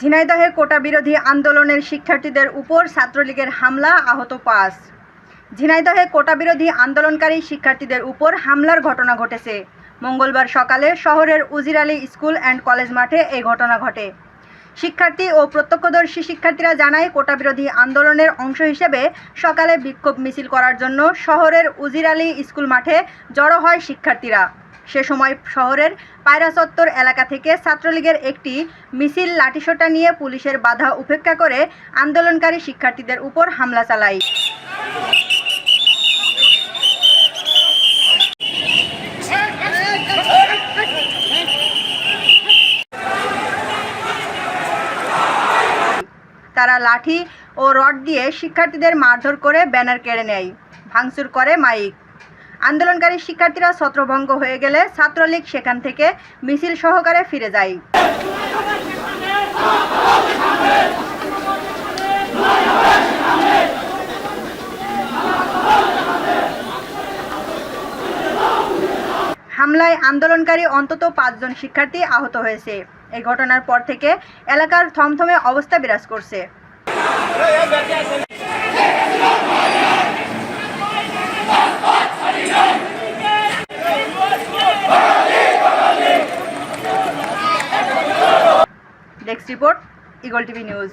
ঝিনাইদহে কোটা বিরোধী আন্দোলনের শিক্ষার্থীদের উপর ছাত্রলীগের হামলা, আহত ৫। ঝিনাইদহে কোটা বিরোধী আন্দোলনকারী শিক্ষার্থীদের উপর হামলার ঘটনা ঘটেছে। মঙ্গলবার সকালে শহরের উজির আলী স্কুল অ্যান্ড কলেজ মাঠে এই ঘটনা ঘটে। শিক্ষার্থী ও প্রত্যক্ষদর্শী শিক্ষার্থীরা জানায়, কোটা বিরোধী আন্দোলনের অংশ হিসেবে সকালে বিক্ষোভ মিছিল করার জন্য শহরের উজির আলী স্কুল মাঠে জড়ো হয় শিক্ষার্থীরা। সে সময় শহরের পায়রা চত্বর এলাকা থেকে ছাত্রলীগের একটি মিছিল লাঠিসোঁটা নিয়ে পুলিশের বাধা উপেক্ষা করে আন্দোলনকারী শিক্ষার্থীদের উপর হামলা চালায়। তারা লাঠি ও রড দিয়ে শিক্ষার্থীদের মারধর করে ব্যানার কেড়ে নেয়, ভাঙচুর করে মাইক। আন্দোলনকারী শিক্ষার্থীরা ছত্রভঙ্গ হয়ে গেলে ছাত্রলীগ সেখান থেকে মিছিল সহকারে ফিরে যায়। হামলায় আন্দোলনকারী অন্তত ৫ জন শিক্ষার্থী আহত হয়েছে। এই ঘটনার পর থেকে এলাকার থমথমে অবস্থা বিরাজ করছে। Desk report, eagle TV news.